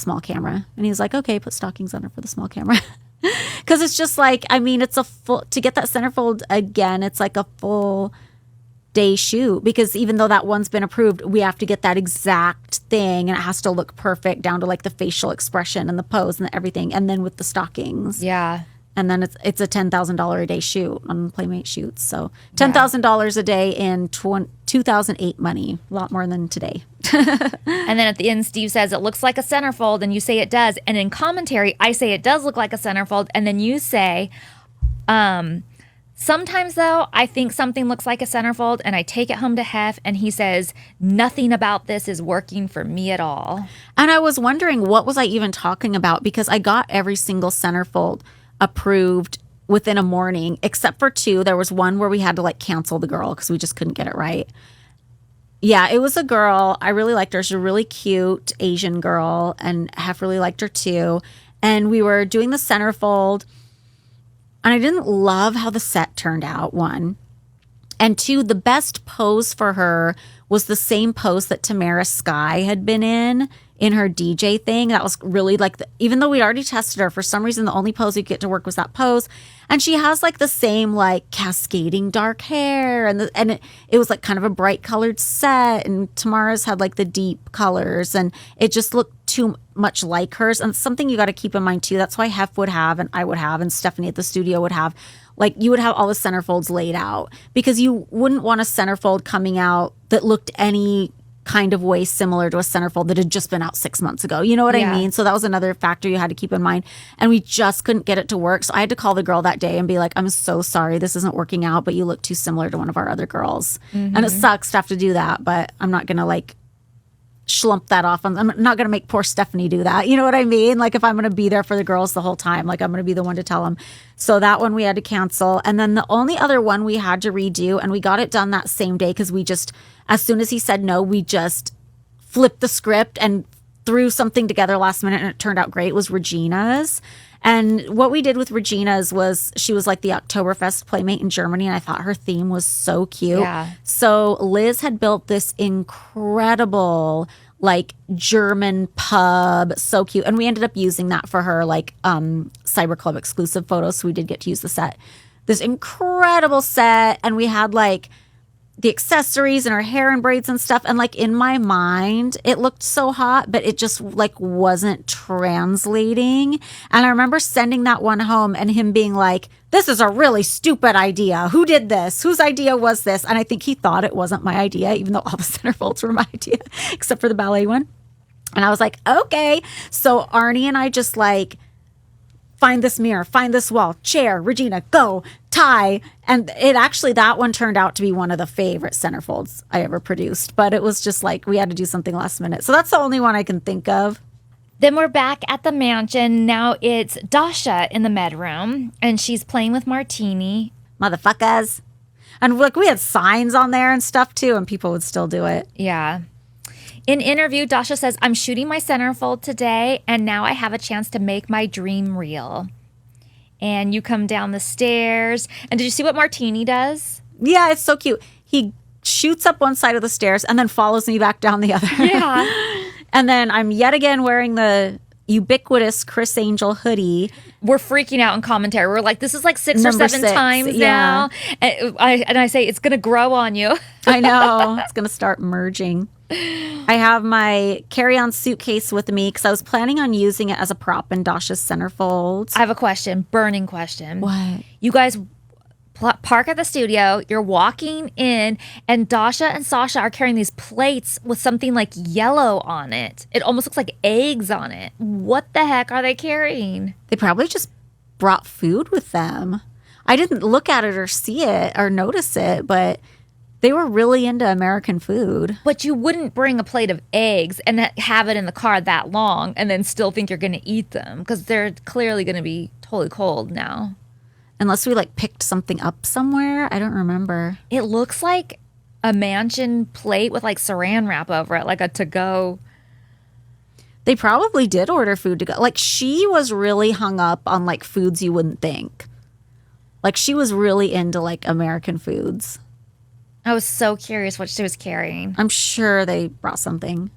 small camera. And he was like, okay, put stockings on her for the small camera. Because it's just like, I mean, it's a full, to get that centerfold again, it's like a full day shoot, because even though that one's been approved, we have to get that exact thing and it has to look perfect down to like the facial expression and the pose and everything. And then with the stockings. Yeah. And then it's a $10,000 a day shoot on Playmate shoots. So $10,000 a day in 2008 money, a lot more than today. And then at the end, Steve says, it looks like a centerfold, and you say it does. And in commentary, I say it does look like a centerfold, and then you say, sometimes, though, I think something looks like a centerfold, and I take it home to Hef, and he says, nothing about this is working for me at all. And I was wondering, what was I even talking about? Because I got every single centerfold approved within a morning, except for two. There was one where we had to like cancel the girl because we just couldn't get it right. Yeah, it was a girl. I really liked her. She's a really cute Asian girl, and Hef really liked her too. And we were doing the centerfold, and I didn't love how the set turned out, one. And two, the best pose for her was the same pose that Tamara Sky had been in her DJ thing. That was really like, even though we'd already tested her, for some reason, the only pose we get to work was that pose. And she has like the same like cascading dark hair. And it was like kind of a bright colored set. And Tamara's had like the deep colors. And it just looked too much like hers. And something you got to keep in mind too, that's why Hef would have, and I would have, and Stephanie at the studio would have, like you would have all the centerfolds laid out, because you wouldn't want a centerfold coming out that looked any kind of way similar to a centerfold that had just been out 6 months ago. You know what I mean? So that was another factor you had to keep in mind. And we just couldn't get it to work. So I had to call the girl that day and be like, I'm so sorry, this isn't working out, but you look too similar to one of our other girls. Mm-hmm. And it sucks to have to do that, but I'm not going to like schlump that off. I'm not going to make poor Stephanie do that. You know what I mean? Like if I'm going to be there for the girls the whole time, like I'm going to be the one to tell them. So that one we had to cancel. And then the only other one we had to redo, and we got it done that same day because we just, as soon as he said no, we just flipped the script and threw something together last minute, and it turned out great, was Regina's. And what we did with Regina's was, she was like the Oktoberfest Playmate in Germany, and I thought her theme was so cute. Yeah. So Liz had built this incredible like German pub, so cute. And we ended up using that for her like Cyber Club exclusive photos, so we did get to use the set. This incredible set, and we had like the accessories and her hair and braids and stuff. And like in my mind, it looked so hot, but it just like wasn't translating. And I remember sending that one home and him being like, this is a really stupid idea. Who did this? Whose idea was this? And I think he thought it wasn't my idea, even though all the centerfolds were my idea, except for the ballet one. And I was like, okay. So Arnie and I just like, find this mirror, find this wall, chair, Regina, go, tie. And it actually, that one turned out to be one of the favorite centerfolds I ever produced. But it was just like, we had to do something last minute. So that's the only one I can think of. Then we're back at the mansion. Now it's Dasha in the med room, and she's playing with Martini. Motherfuckers. And look, we had signs on there and stuff too, and people would still do it. Yeah. In interview, Dasha says, I'm shooting my centerfold today, and now I have a chance to make my dream real. And you come down the stairs. And did you see what Martini does? Yeah, it's so cute. He shoots up one side of the stairs and then follows me back down the other. Yeah. And then I'm yet again wearing the ubiquitous Chris Angel hoodie. We're freaking out in commentary. We're like, this is like six or seven times now. And I say, it's going to grow on you. I know. It's going to start merging. I have my carry-on suitcase with me because I was planning on using it as a prop in Dasha's centerfolds. I have a question, burning question. What? You guys park at the studio, you're walking in, and Dasha and Sasha are carrying these plates with something like yellow on it. It almost looks like eggs on it. What the heck are they carrying? They probably just brought food with them. I didn't look at it or see it or notice it, but they were really into American food. But you wouldn't bring a plate of eggs and have it in the car that long and then still think you're going to eat them, because they're clearly going to be totally cold now. Unless we like picked something up somewhere. I don't remember. It looks like a mansion plate with like saran wrap over it, like a to-go. They probably did order food to go. Like she was really hung up on like foods you wouldn't think. Like she was really into like American foods. I was so curious what she was carrying. I'm sure they brought something.